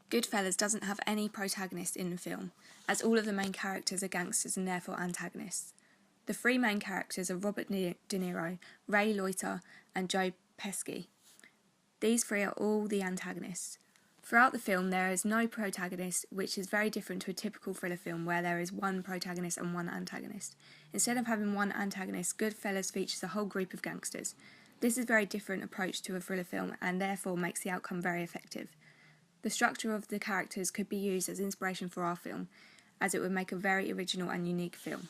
Goodfellas doesn't have any protagonist in the film, as all of the main characters are gangsters and therefore antagonists. The three main characters are Robert De Niro, Ray Liotta, and Joe Pesci. These three are all the antagonists. Throughout the film, there is no protagonist, which is very different to a typical thriller film where there is one protagonist and one antagonist. Instead of having one antagonist, Goodfellas features a whole group of gangsters. This is a very different approach to a thriller film and therefore makes the outcome very effective. The structure of the characters could be used as inspiration for our film, as it would make a very original and unique film.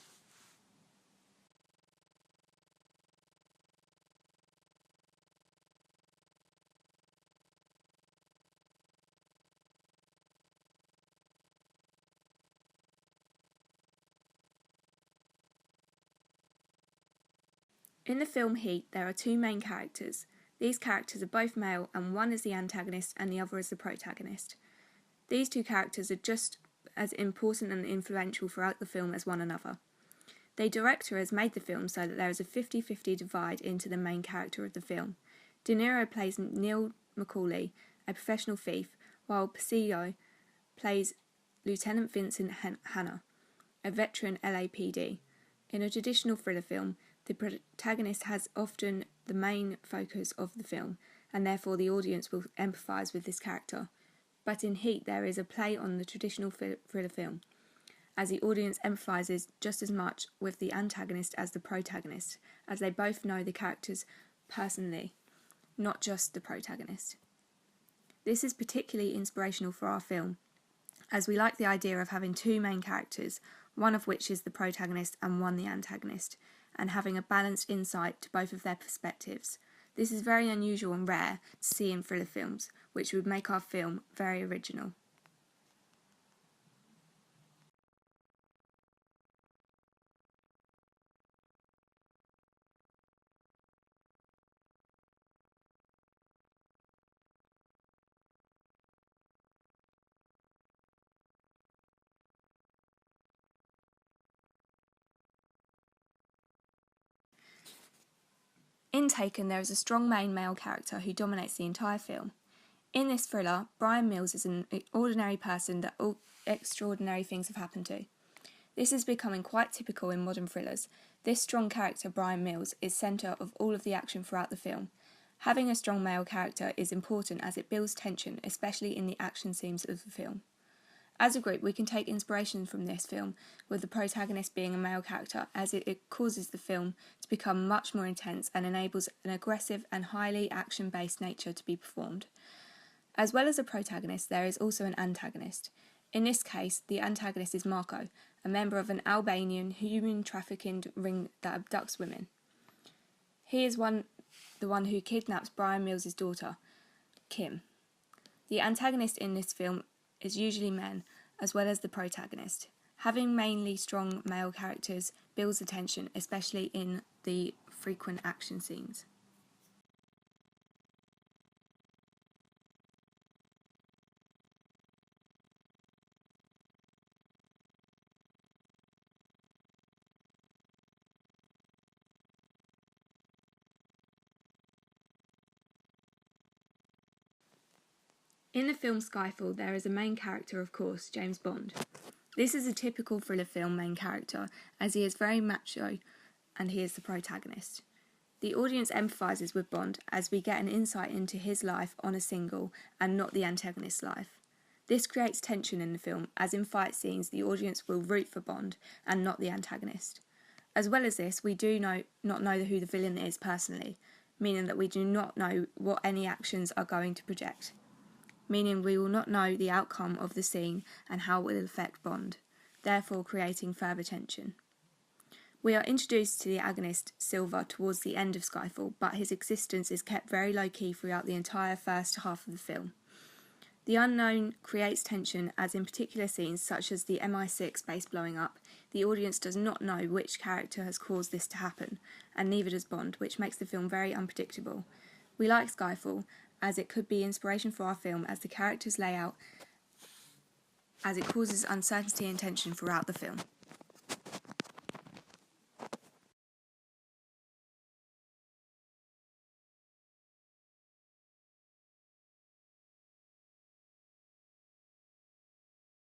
In the film Heat, there are two main characters. These characters are both male, and one is the antagonist and the other is the protagonist. These two characters are just as important and influential throughout the film as one another. The director has made the film so that there is a 50-50 divide into the main character of the film. De Niro plays Neil McCauley, a professional thief, while Pesci plays Lieutenant Vincent Hanna, a veteran LAPD. In a traditional thriller film, the protagonist has often the main focus of the film, and therefore the audience will empathise with this character. But in Heat, there is a play on the traditional thriller film, as the audience empathises just as much with the antagonist as the protagonist, as they both know the characters personally, not just the protagonist. This is particularly inspirational for our film, as we like the idea of having two main characters, one of which is the protagonist and one the antagonist, and having a balanced insight to both of their perspectives. This is very unusual and rare to see in thriller films, which would make our film very original. In Taken, there is a strong main male character who dominates the entire film. In this thriller, Bryan Mills is an ordinary person that all extraordinary things have happened to. This is becoming quite typical in modern thrillers. This strong character, Bryan Mills, is centre of all of the action throughout the film. Having a strong male character is important as it builds tension, especially in the action scenes of the film. As a group, we can take inspiration from this film, with the protagonist being a male character, as it causes the film to become much more intense and enables an aggressive and highly action-based nature to be performed. As well as a protagonist, there is also an antagonist. In this case, the antagonist is Marco, a member of an Albanian human trafficking ring that abducts women. He is the one who kidnaps Bryan Mills' daughter, Kim. The antagonist in this film is usually men, as well as the protagonist. Having mainly strong male characters builds the tension, especially in the frequent action scenes. In the film Skyfall, there is a main character, of course, James Bond. This is a typical thriller film main character, as he is very macho and he is the protagonist. The audience empathises with Bond as we get an insight into his life on a single and not the antagonist's life. This creates tension in the film, as in fight scenes the audience will root for Bond and not the antagonist. As well as this, we do not know who the villain is personally, meaning that we do not know what any actions are going to project, meaning we will not know the outcome of the scene and how it will affect Bond, therefore creating further tension. We are introduced to the agonist Silva towards the end of Skyfall, but his existence is kept very low-key throughout the entire first half of the film. The unknown creates tension, as in particular scenes such as the MI6 base blowing up, the audience does not know which character has caused this to happen, and neither does Bond, which makes the film very unpredictable. We like Skyfall, as it could be inspiration for our film, as the characters lay out, as it causes uncertainty and tension throughout the film.